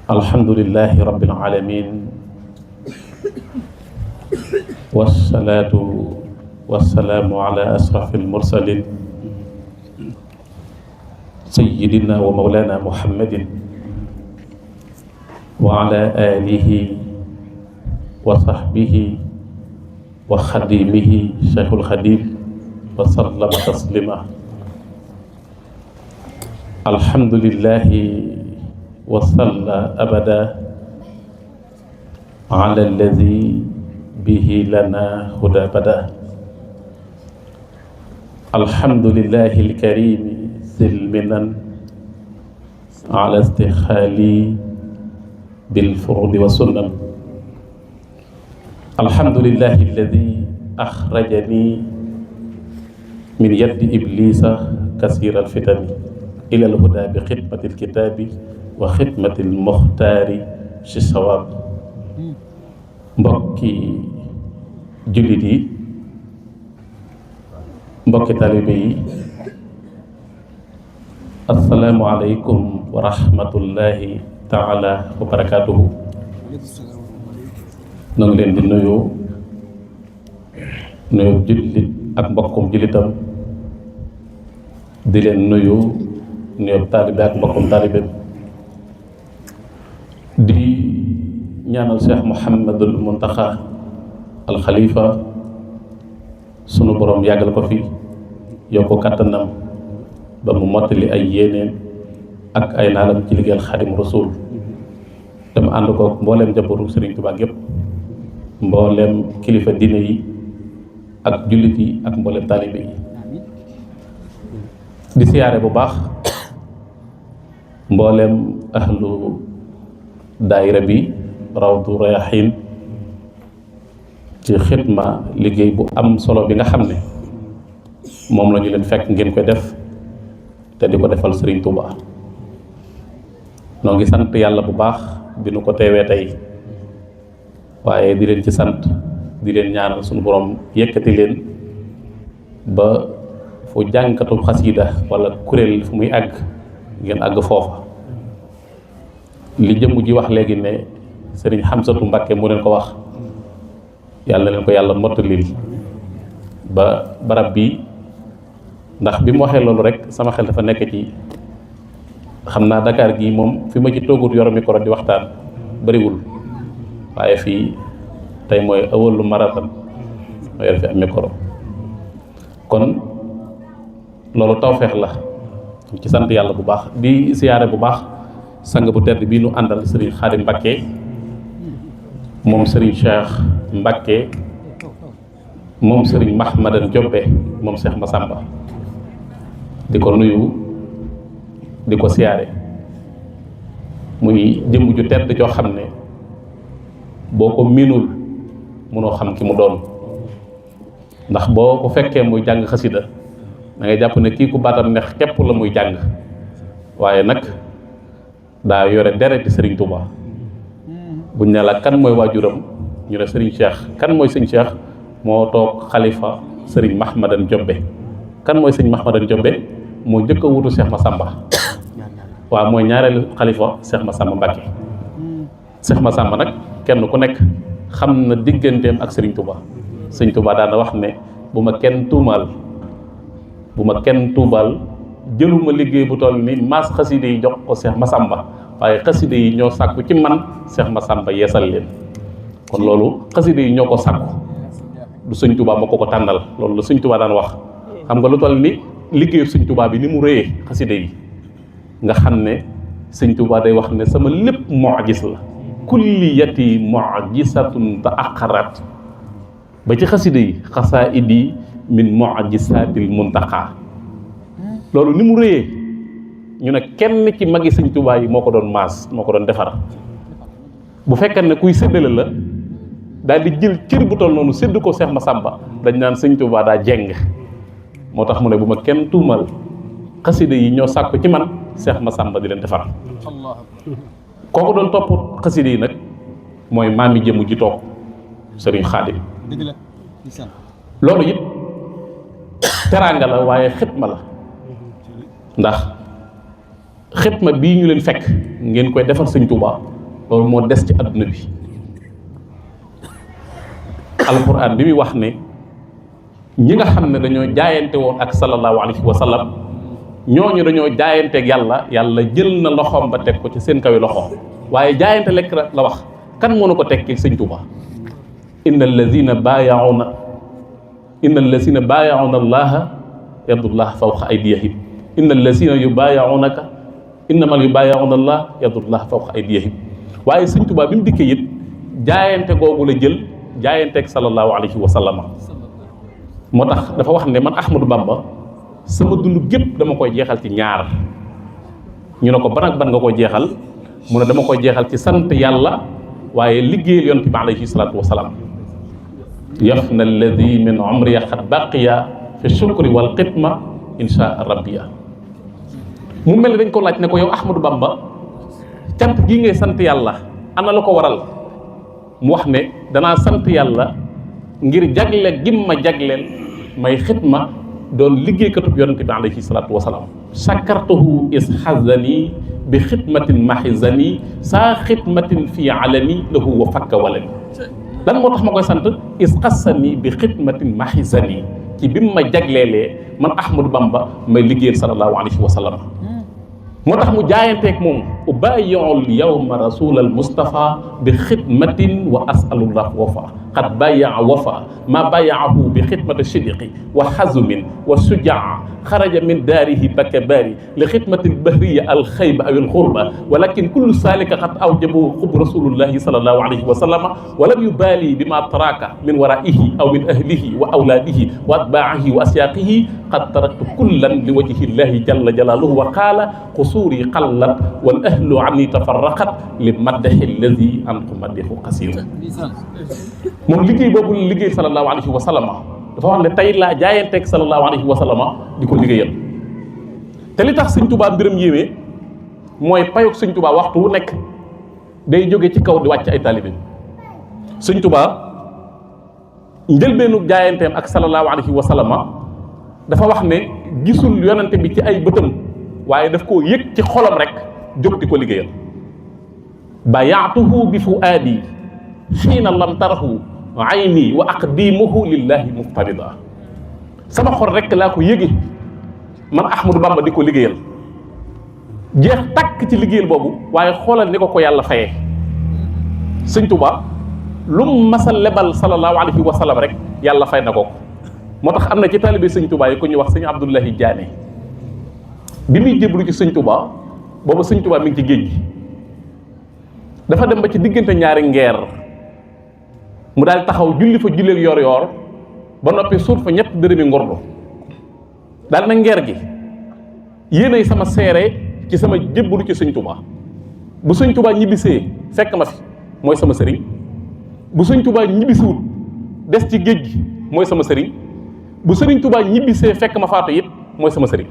alhamdulillahi rabbil alamin wassalaatu wassalaamu ala ashrafil mursalin sayyidina wa mawlana muhammadin wa ala alihi wa sahbihi wa xadimihi cheikhul xadim wa sallama taslima. alhamdulillahi wa salla abada ala alladi bihi lana huda bada. alhamdulillahi alkarimi silminan ala istixaali bilfurudi wa sunan. alhamdulillahi alladi axrajani min yaddi iblisa kasira alfitani ila alhuda bi xidmati alkitaabi wa xidmati almuxtaari si sawaab. mbokki jullit yi, mbokki talibe yi, assalaamu aleykum wa rahmatullahi taala wa barakaatuhu. ñoo ngi leen di nuyu jullit ak mbokkum jullitam, di leen nuyu taalibe ak mbokkum taalibe, di ñaanal Cheikh Mouhamadul Muntaxa al Khalifa sunu borom yàggal ko fi, yokk kàttanam ba mu mottali ay yéeneen ak ay naalam ci liggéeyal Xadim Rasul. dama ànd ko mbooleem njabootu Sëriñ Tuubaa yépp, mbooleem kilifa diine yi ak jullit yi ak mbooleem taalibe yi. di siyaare bu baax mbooleem ahlu daayira bi Rawdu Rayaahiin ci xidma liggéey bu am solo bi nga xam ne moom la ñu leen fekk ngeen koy def te di ko defal Sëriñ Tuubaa. noo ngi sant yàlla bu baax bi nu ko teewee tey, waaye di leen ci sant, di leen ñaanal suñu borom yëkkati leen ba fu jànkatu xasida wala kuréel fu muy àgg ngeen àgg foofa. li jëmm ji wax léegi ne sëriñ Xamsatu Mbàkke mu leen ko wax, yàlla na leen ko yàlla mottalil ba barab bi, ndax bi mu waxee loolu rek sama xel dafa nekk ci, xam naa Dakar gii moom fi ma ci toogut yor micro di waxtaan bariwul, waaye fii tey mooy awalu marathon ma yor fi am micro. kon loolu tawfeex la, ci sant yàlla bu baax. di siyaare bu baax sang bu tedd bii nu àndal sëriñ Xaadim Mbàkke moom sëriñ Cheikh Mbàkke moom sëriñ Mahmadan Jobbe moom Cheikh Massamba. di ko nuyu, di ko siyaare, muy jëmm ju tedd joo xam ne boo ko miinul mënoo xam ki mu doon. ndax boo ko fekkee muy jàng xasida da ngay jàpp ne kii ku baatam neex képp la muy jàng, waaye nag daa yore dereti Sëriñ Tuubaa. buñ ne la kan mooy waajuram ñu ne Sëriñ Cheikh. kan mooy sëñ Cheikh? moo toog xalifa Sëriñ Mahmadan Jobbe. kan mooy sëñ Mahmadan Jobbe? moo njëkk a wutu Cheikh Massamba. waaw, mooy ñaareelu xalifa Cheikh Massamba Mbàkke. Cheikh Massamba nag kenn ku nekk xam na digganteem ak Sëriñ Tuubaa. Sëriñ Tuubaa daana wax ne bu ma kenn tuumaal jëluma liggéey bu toll ni maas xaside yi jox ko Cheikh Massamba, waaye xaside yi ñoo sàkku ci man Cheikh Massamba yeesal leen. kon loolu xaside yi ñoo ko sàkku, du Sëriñ Tuubaa moo ko tànnal. loolu la Sëriñ Tuubaa daan wax. xam nga lu toll ni liggéeyu Sëriñ Tuubaa bi ni mu rëyee xaside yi, nga xam ne Sëriñ Tuubaa day wax ne sama lépp mu'jiz la, kulliyati mu'jizatun ta'aqqarat. ba ci xaside yi xasaa'idi min mu'jizatil muntaqa. loolu ni mu rëyee ñu ne kenn ci magi Sëriñ Tuubaa yi moo ko doon maas, moo ko doon defar. bu fekkee ne kuy séddale la daal di jël cër bu toll noonu sédd ko Cheikh Massamba, dañ naan Sëriñ Tuubaa daa jeng. moo tax mu ne bu ma kenn tuumal, xaside yi ñoo sàkku ci man Cheikh Massamba di leen defar. kooku doon topp xaside yi nag mooy maami jëmu ji toog Sëriñ Xaadim. loolu it teraanga la, waaye xitma la. ndax xitma bii ñu leen fekk ngeen koy defal Sëriñ Tuubaa loolu moo des ci adduna bi. alquran bi muy wax ne ñi nga xam ne dañoo jaayante woon ak sallallahu alayhi wa sallam ñooñu dañoo jaayanteeg yàlla yàlla jël na loxoom ba teg ko ci seen kawi loxo waaye jaayante lekk la wax kan moo na ko tekki sëñ Tuuba inna allazina baayauna allaha yadullah fawqa aydiyahim inna allazina yubaayaunaka innamal yubaayauna allah yadullah fawqa aydiyahim waaye sëñ Tuuba bi mu dikkee it jaayante googu la jël jaayanteeg sallallahu alayhi wa sallam moo tax dafa wax ne man Ahmadou Bamba sama dund gépp dama koy jeexal ci ñaar ñu ne ko ban ak ban nga koy jeexal mu ne dama koy jeexal ci sant yàlla waaye liggéeyal yonent bi alayhi salaatu wa salaam yafna alladi min umriya xat baqiya fi shukri wal xidma insha rabbiya mu mel ni dañ ko laaj ne ko yow Ahmadou Bamba cant gii ngay sant yàlla ana la ko waral mu wax ne danaa sant yàlla ngir jagle gim ma jagleel may xidma doon liggéeykatub yonente bi alayhi salaatu wasalaam sakartuhu is xazani bi xidmatin mahizani saa xidmatin fii alani lahu wa fakka walani lan moo tax ma koy sant is xassani bi xidmatin mahizani ci bi mu ma jagleelee man Ahmadou Bamba may liggéeyal sallallahu alayhi wa sallam moo tax mu jaayanteeg moom ubayiul yawma rasulal Mustafa bi xidmatin wa asalullah wafa qad bayaa wafa ma bayaahu bi xidmati sidqi wa xazumin wa sujaa xaraja min daarihi bakabari li xidmati bahriya alxayba aw alxurba walakin kullu salika qad awjabahu xub rasulullahi salallahu alayhi wa sallama walam yubali bima taraka min waraihi aw min ahlihi wa awlaadihi wa atbaahi wa asyaqihi qad taraktu kullan li wajhi llahi jalla jalaaluhu wa qaala qusuuri qallat wal ahlu anni tafarraqat li maddahi alladi anhu maddahu qasiru moom liggéey boobu liggéey sallallahu alayhi wa sallam dafa wax ne tey laa jaayanteeg sallallahu alayhi wa sallam di ko liggéeyal te li tax sëñ Tuubaa mbiram yéeme mooy payoog sëñ Tuubaa waxtu wu nekk day jóge ci kaw di wàcc ay taalibe sëñ Tuubaa njëlbeenu jaayanteem ak sallallahu alayhi wa sallam dafa wax ne gisul yonante bi ci ay bëtam waaye daf koo yëg ci xolam rek jóg di ko liggéeyal bayaatuhu bi fuaadi xiina lam tarahu ayni wa aqdimuhu lillahi muftarida sama xol rek laa ko yëge man Ahmadou Bamba di ko liggéeyal jeex takk ci liggéeyal boobu waaye xoolal ni ko ko yàlla fayee sëñ Tuubaa lu mu masa lebal sallallahu alayhi wa sallam rek yàlla fay na ko moo tax am na ci taalibe sëñ Tuubaa yi ku ñuy wax sëñ Abdullahi Jaane bi muy jébbalu ci sëñ Tuubaa boobu sëñ Tuubaa mi ngi ci géej gi dafa dem ba ci diggante ñaari ngeer mu daal taxaw julli fa julleeg yor yor ba noppi suut fa ñett dërëmi ngordu daal na ngeer gi yéenay sama seere ci sama jébbalu ci sëñ Tuubaa bu sëñ Tuubaa ñibbisee fekk ma fi mooy sama sëriñ bu sëñ Tuubaa ñibbisiwut des ci géej gi mooy sama sëriñ bu sëriñ Tuubaa ñibbisee fekk ma faatu it mooy sama sëriñ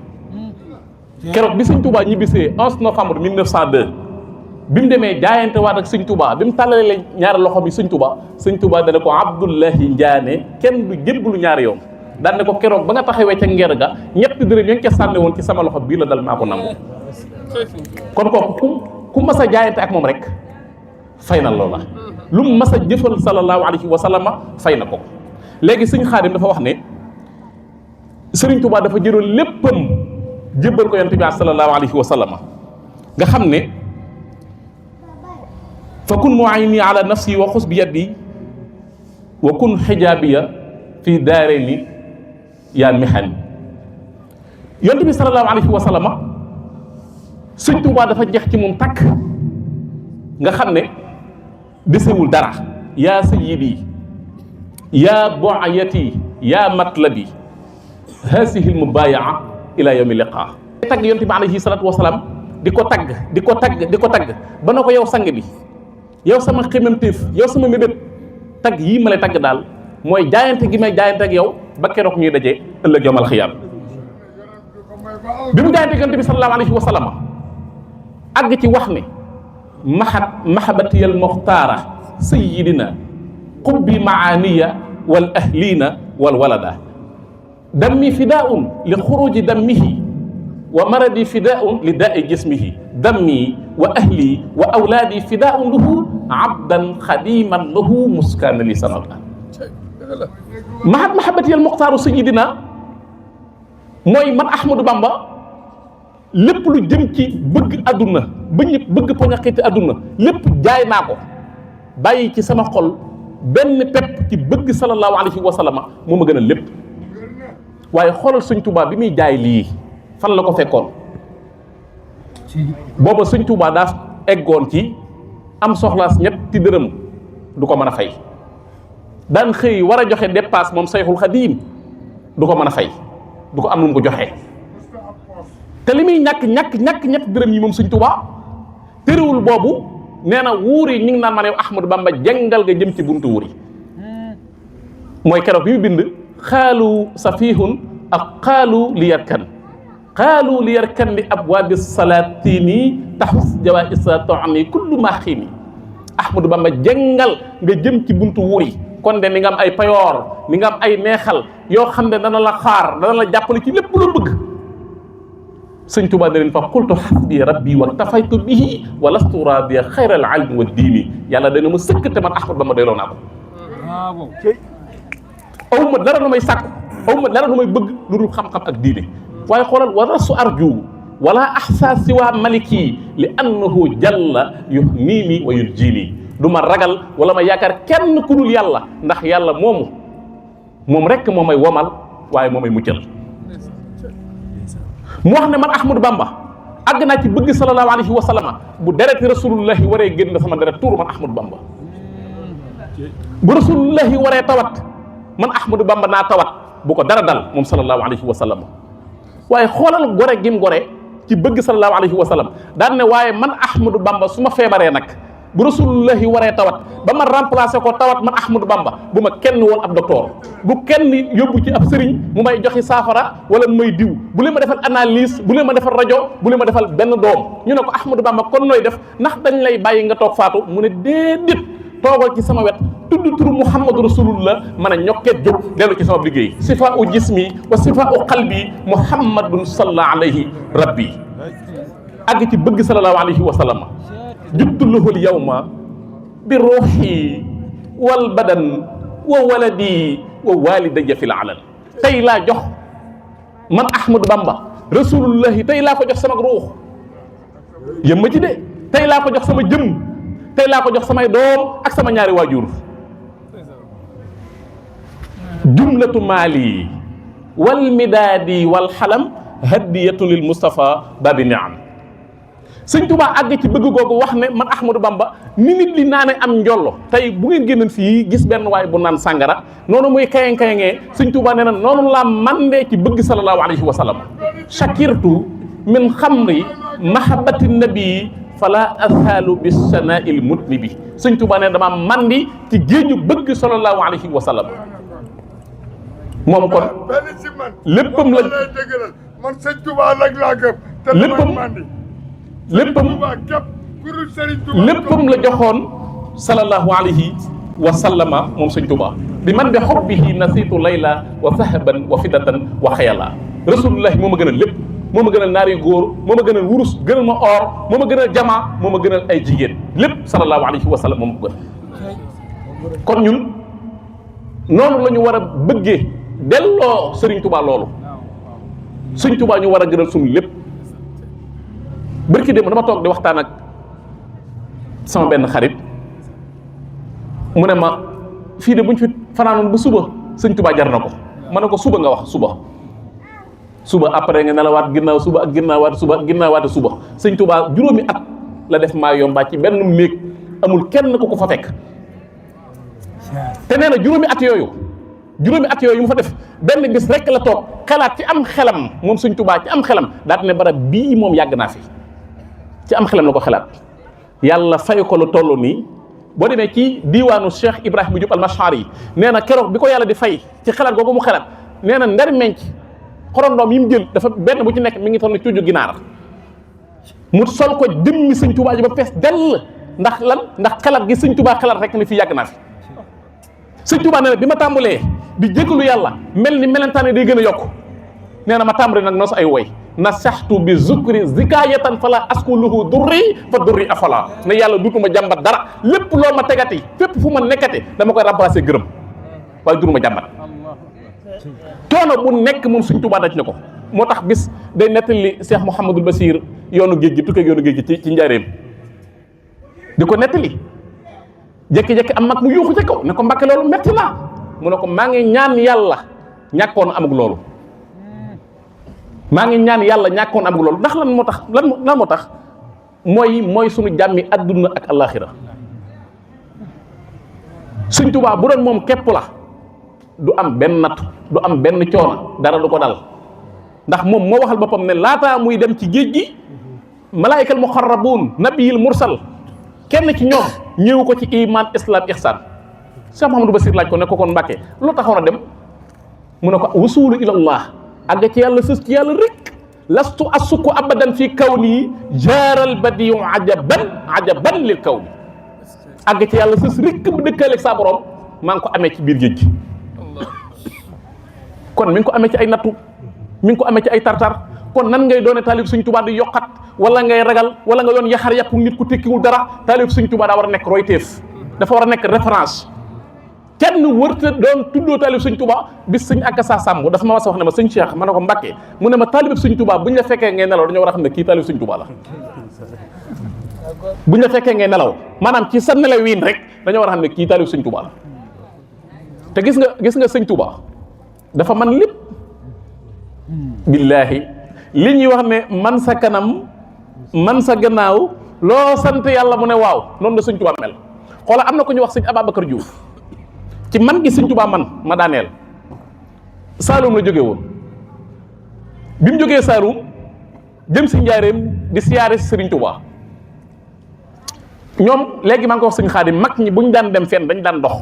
keroog bi sëñ Tuubaa ñibbisee 11 novembre 1902 bi mu demee jaayante waat ak sëñ Tuubaa bi mu tàllalee ñaari loxo bi sëñ Tuubaa dana ko Abdullahi Njaane kenn du jébbalu ñaari yoon daan ne ko keroog ba nga taxawee ca ngeer ga ñetti dërëm ya nga ca sànni woon ci sama loxo bii la dal maa ko nangu kon kooku ku mas a jaayante ak moom rek fay na loola lu mu mas a jëfal sallallahu alayhi wa sallam fay na ko léegi sëñ Xaadim dafa wax ne sëriñ Tuubaa dafa jëloon léppam jébbal ko yonent bi sallallahu alayhi wa sallam nga xam ne fa kun muayni ala nafsi wa xus bi yaddi wa kun xijaabiya fi daarayni yaa mihani yonent bi sallallahu alayhi wa sallam sëñ Tuubaa dafa jeex ci moom takk nga xam ne desewul dara yaa sayyidi yaa bu'ayati yaa matlabi haasihi lmubayaa ila yawmi liqaa tagg yonent bi alayhi salaatu wa salaam di ko tagg ba na ko yow sang bi yow sama xememteef yow sama mébét tagg yii ma lay tagg daal mooy jaayante gi may jaayante ak yow ba keroog ñuy daje ëllëg yawmal xiyaam bi mu jaayante yonent bi sallallahu alayhi wa sallam àgg ci wax ne mahabatiyal muxtaara sayidina xubbi maaniya wal ahlina wal walada dammi fidaun li xuruji dammihi wa maradi fidaun li daai jismihi dammi wa ahli wa awlaadi fidaun lahu abdan xadiman lahu muskaana li sanata mahat mahabati al muxtaaru sayidina mooy man Ahmadou Bamba lépp lu jëm ci bëgg àdduna ba ñëpp bëgg poñaxiti àdduna lépp jaay naa ko bàyyi ci sama xol benn pepp ci bëgg sallallahu alayhi wa sallama moo ma gën a lépp waaye xoolal Sëñ Tuubaa bi muy jaay lii fan la ko fekkoon booba Sëñ Tuubaa daa eggoon ci am soxlaas ñetti dërëm du ko mën a fay daan xëy war a joxe dépasse moom Sayxul Xadiim du ko mën a fay du ko am nu mu ko joxee te li muy ñàkk ñetti dërëm yi moom Sëñ Tuubaa tëréwul boobu nee na wuur yi ñu ngi naan ma ne Ahmadou Bamba jàngal nga jëm ci buntu wuur yi mooy keroog bi mu bind xaalu safihun ak xaalu li yarkan li abwaabi salaatini taxus jawaa isa toani kullu ma xiini Ahmadou Bamba jàngal nga jëm ci buntu wuur yi kon de ni nga am ay payoor ni nga am ay neexal yoo xam ne dana la xaar dana la jàppale ci lépp loo bëgg Sëñ Tuubaa ne leen fa qultu xasbi rabbi wa tafaytu bihi wa lastu raadiya xayral ilmi wa diini yàlla dana ma sëkk te man Ahmadou Bamba doyloo naa ko aw ma dara lu may sàkku aw ma dara lu may bëgg lu dul xam-xam ak diine waaye xoolal wa rasu arju wala axsa siwa maliki li annahu jalla yuhnini wa yunjini du ma ragal wala ma yaakaar kenn ku dul yàlla ndax yàlla moom rek moo may womal waaye moo may muccal mu wax ne man Ahmadou Bamba àgg naa ci bëgg sallallahu alayhi wa sallama bu dereti rasulullahi waree génn sama deret tuuru man Ahmadou Bamba bu rasulullahi waree tawat man Ahmadou Bamba naa tawat bu ko dara dal moom sallallahu alayhi wa sallam waaye xoolal gore gim gore ci bëgg sallallahu alayhi wa sallam daan ne waaye man Ahmadou Bamba su ma feebaree nag bu rasulullahi waree tawat ba ma remplacé ko tawat man Ahmadou Bamba bu ma kenn woon ab docteur bu kenn yóbbu ci ab sëriñ mu may joxi saafara wala mu may diw bu leen ma defal analyse bu leen ma defal rajo bu leen ma defal benn doom ñu ne ko Ahmadou Bamba kon nooy def ndax dañ lay bàyyi nga toog faatu mu ne déedéet toogal ci sama wet tudd turu Muhammadu Rasulullah mën a ñokkeet jóg dellu ci sama liggéey sifa u jismi wa sifa u qalbi Muhammadun salla alayhi rabbi àgg ci bëgg sallallahu alayhi wa sallam juttu lahul yawma bi ruuxi wal badan wa waladi wa walidayya fil alal tey laa jox man Ahmadou Bamba rasulullahi tey laa ko jox sama ruux yëmma ci de tey laa ko jox sama jëm tey laa ko jox samay doom ak sama ñaari waajur jumlatu maali wal midaadi wal xalam hadiyatu lil Mustafa babi niam Sëñ Tuubaa àgg ci bëgg googu wax ne man Ahmadou Bamba ni nit li naane am njollo tey bu ngeen génnoon fii gis benn waay bu naan sàngara noonu muy kayang-kayangee Sëñ Tuubaa nee na noonu laa mandee ci bëgg sallallahu alayhi wa sallam shakirtu min xamri mahabbati nabii fala azhalu bis sana'il mutnibi Sëñ Tuubaa nee dama mandi ci géeju bëgg sallallahu alayhi wa sallam moom kon léppam la man Sëñ Tuubaa rek laa gëm te léppam la joxoon sallallahu alayhi wa sallama moom Sëñ Tuubaa bi man bi xobbihi nasiitu layla wa sahaban wa fidatan wa xayala rasulullahi moo ma gënal lépp moo ma gënal naari góor moo ma gënal wurus gënal ma or moo ma gënal jamaa moo ma gënal ay jigéen lépp sallallahu alayhi wa sallam moo ma ko gënal kon ñun noonu la ñu war a bëggee delloo Sëriñ Tuubaa loolu Sëñ Tuubaa ñu war a gënal suñu lépp bërki démb dama toog di waxtaan ak sama benn xarit mu ne ma fii de buñ fi fanaanoon ba suba Sëñ Tuubaa jar na ko ma ne ko suba nga wax suba après nga nelawaat ginnaaw suba ak ginnaawaat suba ak ginnaawaat suba Sëñ Tuubaa juróomi at la def maa yomba ci benn néeg amul kenn ku ko fa fekk te nee na juróomi at yooyu mu fa def benn bis rek la toog xalaat ci am xelam moom Sëñ Tuubaa ci am xelam daal ne barab bii moom yàgg naa fi ci am xelam la ko xalaat yàlla fay ko lu toll nii boo demee ci diiwaanu Cheikh Ibrahima Diop al-Mashari yi nee na keroog bi ko yàlla di fay ci xalaat googu mu xalaat nee na ndar menc xorondoom yi mu jël dafa benn bu ci nekk mi ngi toll ni cuuju ginaar mu sol ko jëmmi Sëñ Tuubaa ji ba fees dell ndax lan ndax xalaat gi Sëñ Tuubaa xalaat rek ni fii yàgg naa fi Sëñ Tuubaa nee na bi ma tàmbalee di jégalu yàlla mel ni melentaan day gën a yokk nee na ma tàmbali nag noos ay woy nasaxtu bi zukri zikayatan fala askuluhu durri fa durri afala ne yàlla duutuma jàmbat dara lépp loo ma tegati fépp fu ma nekkati dama koy remplacer gërëm waaye duutuma jàmbat coono bu nekk moom Sëñ Tuubaa daj na ko moo tax bis day nettali Cheikh Mouhamadul Basir yoonu géej gi tukkee yoonu géej gi ci njaareem di ko nettali jékki-jékki am mag mu yuuxu ca kaw ne ko Mbàkke loolu metti na mu ne ko maa ngi ñaan yàlla ñàkkoon amug loolu maa ngi ñaan yàlla ñàkkoon amug loolu ndax lan moo tax mooy suñu jàmmi adduna ak alaxira Sëñ Tuubaa bu doon moom képp la du am benn natt du am benn coono dara du ko dal ndax moom moo waxal boppam ne laataa muy dem ci géej gi malaayikal muxarrabuun nabiyil mursal kenn ci ñoom ñëw ko ci iman islam ihsan Cheikh Mouhamadou Bassir laaj ko ne ko kon Mbàkke lu taxoon a dem mu ne ko wusulu ilallah àgg ci yàlla sës ci yàlla rek lastu asuku abadan fi kawni jaaral badiu ajaban lil kawni àgg ci yàlla sës rek bu dëkkaaleeg saa borom maa ngi ko amee ci biir géej gi kon mi ngi ko amee ci ay nattu mi ngi ko amee ci ay tartar kon nan ngay doone taalib Sëñ Tuubaa di yokkat wala ngay ragal wala nga doon yaxar yàpp nit ku tekkiwul dara taalib Sëñ Tuubaa daa war a nekk royteef dafa war a nekk référence kenn wërta doon tuddoo taalib Sëñ Tuubaa bis sëñ ak sa sàmm dafa ma was a wax ne ma sëñ Cheikh ma ne ko Mbàkke mu ne ma taalib Sëñ Tuubaa bu ñu la fekkee ngay nelaw dañoo war a xam ne kii taalib Sëñ Tuubaa la bu ñu la fekkee ngay nelaw maanaam ci sa nelaw wiin rek dañoo war a xam ne kii taalib Sëñ Tuubaa la te gis nga Sëñ Tuubaa dafa man lépp billaahi li ñuy wax ne man sa kanam man sa gannaaw loo sant yàlla mu ne waaw noonu la Sëñ Tuubaa mel xoola am na ko ñu wax sëñ Ababacar Diouf ci man gi Sëñ Tuubaa man ma daaneel Saalum la jóge woon bi mu jógee Saalum jëm si njaareem di siyaare si Sëriñ Tuubaa ñoom léegi maa ngi ko wax sëñ Xaadim mag ñi bu ñu daan dem fenn dañ daan dox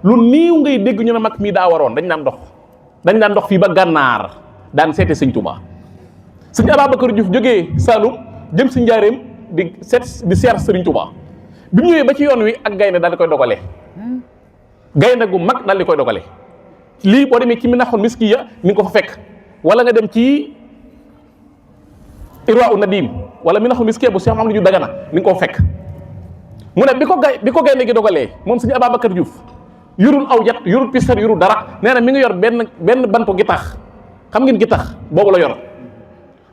lu niiw ngay dégg ñu ne mag mii daa waroon dañ daan dox fii ba gànnaar daan seete Sëñ Tuubaa sëñ Ababacar Diouf jógee Saalum jëm si njaareem di siyaare Sëriñ Tuubaa bi mu ñëwee ba ci yoon wi ak gaynde daal di koy dogale gaynde gu mag daal di koy dogale lii boo demee ci Minaxul Miskiya ni nga ko fa fekk wala nga dem ci Irwa u Nadim wala Minaxul Miskiya bu Cheikh Mamadou Diouf Dagana ni nga ko fa fekk mu ne bi ko gaynde gi dogalee moom sëñ Ababacar Diouf yorul aw jat yorul pistar yorul dara nee na mi ngi yor benn bantu gi tax xam ngeen gi tax boobu la yor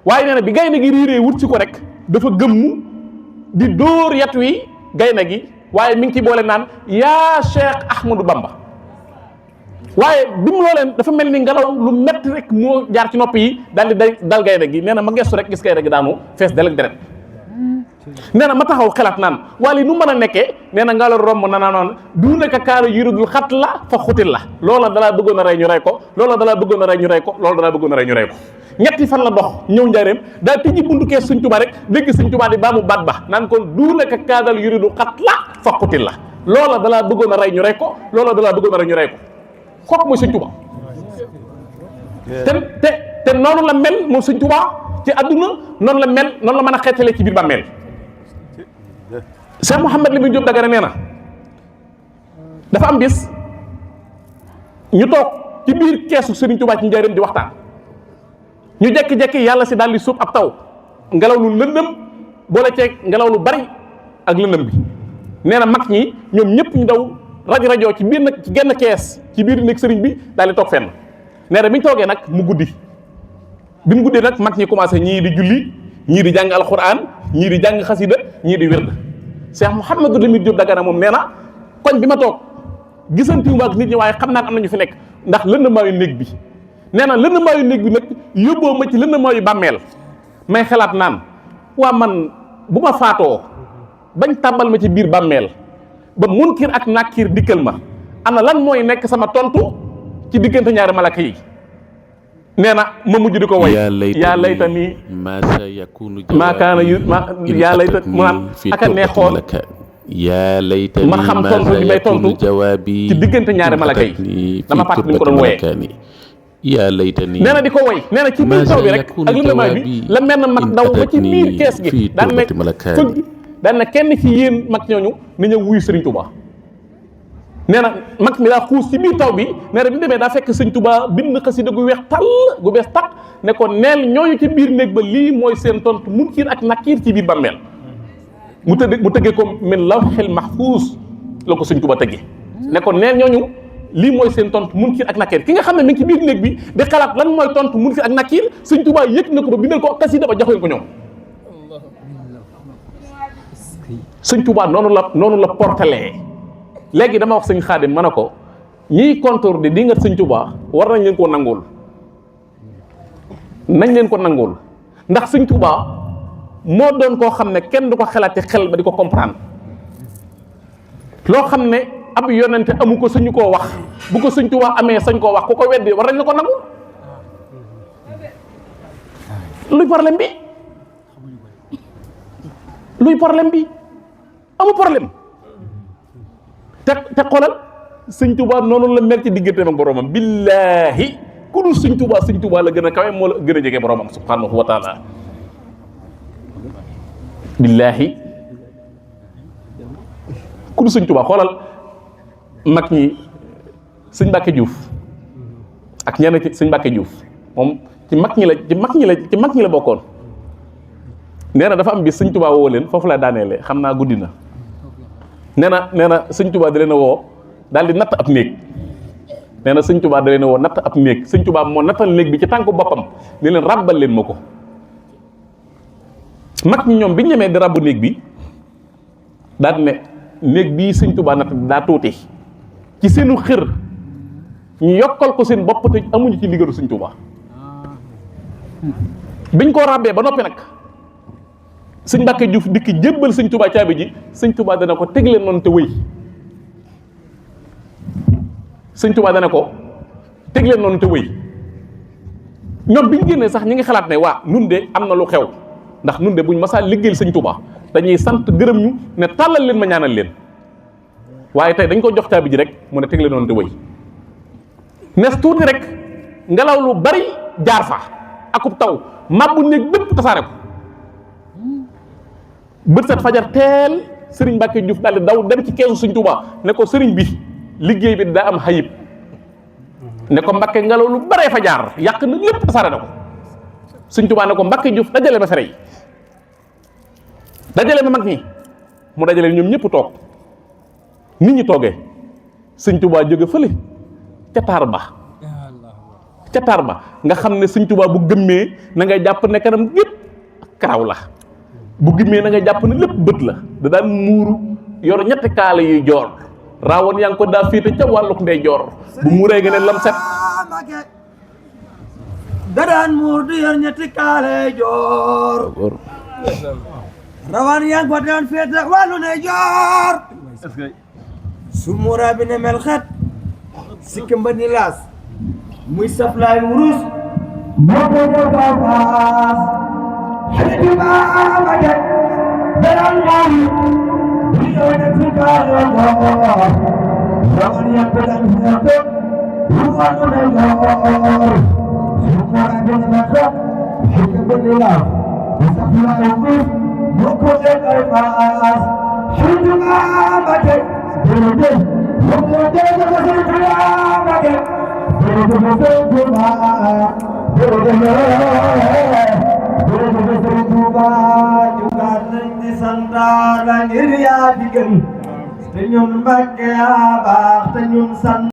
waaye nee na bi gaynde gi riiree wut si ko rek dafa gëmmu di dóor yat wi gaynde gi waaye mi ngi ci boole naan yaa Cheikh Ahmadou Bamba waaye bi mu looleen dafa mel ni ngelaw lu metti rek moo jaar ci nopp yi daal di dal gaynde gi nee na ma gestu rek gis gaynde gi daanu fees del ak deret nee na ma taxaw xelaat naan wala nu mën a nekkee nee na nga la romb na noon du naka kaara yuridul xat la fa xutil la loola dalaa bëggoon a rey ñu rey ko loola dalaa bëggoon a rey ñu rey ko loola dalaa bëggoon a rey ñu rey ko ñetti fan la dox ñëw njaareem daal tijji buntu kees Sëñ Tuubaa rek dégg Sëñ Tuubaa di baamu baat ba naan kon du naka kaadal yuridul xat la fa xutil la loola dalaa bëggoon a rey ñu rey ko loola dalaa bëggoon a rey ñu rey ko kooku mooy Sëñ Tuubaa te noonu la mel moom Sëñ Tuubaa ci àdduna noonu la mel noonu la mën a xeetale ci biir bàmmeel Cheikh Mouhamed Lamine Diop Dagana nee na dafa am bis ñu toog ci biir keesu Sëriñ Tuubaa ci njaareem di waxtaan ñu jekki-jekki yàlla si daal di suub ab taw ngelaw lu lëndëm boole ceeg ngelaw lu bari ak lëndëm bi nee na mag ñi ñoom ñëpp ñu daw rajo ci biir nag ci genn kees ci biir nekk sëriñ bi daal di toog fenn nee na bi ñu toogee nag mu guddi bi mu guddee nag mag ñi commencé ñii di julli ñii di jàng alxuraan ñii di jàng xasida ñii di wérd Cheikh Mouhamadou Lamine Diop Dagana moom nee na koñ bi ma toog gisantiwuma ak nit ñi waaye xam naa am na ñu fi nekk ndax lëndëmaayu néeg bi nee na lëndëmaayu néeg bi nag yóbboo ma ci lëndëmaayu bàmmeel may xalaat naan waa man bu ma faatoo bañ tàbbal ma ci biir bàmmeel ba munkir ak nakir dikkal ma ana lan mooy nekk sama tontu ci diggante ñaari malaka yi nee na ma mujj di ko way yaa layta nii maa kaana yaa layta mu naan ak a neexoon man xam tontu bi may tontu ci diggante ñaari malaka yi dama fàtt ni ñu ko doon woyee nee na di ko woy nee na ci biir taw bi rek ak lëndamaay bi la mel na mag daw ba ci biir kees gi daan ne fëgg daan na kenn ci yéen mag ñooñu na ñëw wuyu Sëriñ Tuubaa nee na mag mi daa xuus ci biir taw bi nee na bi demee daa fekk sëñ Tuubaa bind xasida gu weex tàll gu bees tàq ne ko neel ñooñu ci biir néeg ba lii mooy seen tontu Munkir ak Nakiir ci biir bàmmeel mu tëggee ko min lawhil mahfuus la ko sëñ Tuubaa tëggee ne ko neel ñooñu lii mooy seen tontu Munkir ak Nakiir ki nga xam ne mi ngi ci biir néeg bi di xalaat lan mooy tontu Munkir ak Nakiir sëñ Tuubaa yëg na ko ba bindal ko xasida ba jox leen ko ñoom sëñ Tuubaa noonu la portalee. léegi dama wax sëñ Xaadim ma ne ko ñiy contour di nga sëñ Tuubaa war nañ leen koo nangul ndax sëñ Tuubaa moo doon koo xam ne kenn du ko xalaati xel ba di ko comprendre loo xam ne ab yonente amu ko suñu koo wax bu ko sëñ Tuubaa amee sañ koo wax ku ko weddi war nañ la ko nangul luy problème bi amu problème te xoolal sëñ Tuubaa noonu la mel ci digganteem ak boromam billaahi ku dul sëñ Tuubaa la gën a kawe moo la gën a jege boromam subhaanahu wa taala billaahi ku dul sëñ Tuubaa xoolal mag ñi sëñ Mbàkke Juuf ak ñenn ci sëñ Mbàkke Juuf moom ci mag ñi la bokkoon nee na dafa am bis sëñ Tuubaa woo leen foofu la daaneele xam naa guddi na nee na sëñ Tuubaa da leen a woo daal di natt ab néeg nee na sëñ Tuubaa da leen a woo natt ab néeg sëñ Tuubaa moo nattal néeg bi ci tànku boppam ne leen ràbbal leen ma ko mag ñi ñoom bi ñu ñemee di ràbbu néeg bi daal ne néeg bii sëñ Tuubaa natt daa tuuti ci seenu xër ñu yokkal ko seen bopp te amuñu ci ndigalu sëñ Tuubaa biñ koo ràbbee ba noppi nag sëñ Mbàkke Juuf dikki jébbal sëñ Tuubaa caabi ji sëñ Tuubaa dana ko teg leen noonu te wëy sëñ Tuubaa dana ko teg leen noonu te wëy ñoom bi ñu génnee sax ñi ngi xalaat ne waa nun de am na lu xew ndax nun de buñ masaa liggéeyal sëñ Tuubaa dañuy sant gërëm ñu ne tàllal leen ma ñaanal leen waaye tey dañ ko jox caabi ji rek mu ne teg leen noonu te wëy nes tuuti rek ngelaw lu bari jaar fa akub taw mabbu néeg bépp tasaare ko bët set fajar teel sëriñ Mbàkke Juuf daal di daw dem ci keesu sëñ Tuubaa ne ko sëriñ bi liggéey bi daa am xayib ne ko Mbàkke ngelaw lu baree fa jaar yàq na lépp tasaare na ko sëñ Tuubaa ne ko Mbàkke Juuf dajale ba fere yi dajale ba mag ñi mu dajale ñoom ñëpp toog nit ñi toogee sëñ Tuubaa jóge fële ca taar ba nga xam ne sëñ Tuubaa bu gëmmee na ngay jàpp ne kanam gépp karaw la bu gimmee na nga jàpp ne lépp bët la da daan muuru yor ñetti kaala yuy joor raawoon yaa ngi ko daa féete ca wàlluk ndey joor bu muuree nga ne lam set da daan muur du yor ñetti kaala yuy joor rawaan yaa ngi ko daan féete wàllu ndey joor su muura bi ne mel xet sikki mba ni laas muy saflaay wurus moo ko def baas Hadi Baba get beran mari diyo ne tukaro rawani apedan hato ruwanu ne lor sumara bin makra hikam bin la safla ubi moko de kalfas Hadi Baba get berde moko de Baba get berde Sëriñ Tuubaa jugaat nañ di santaar la ngir yaa di gën te ñun Mbàkke yaa baax te ñun sant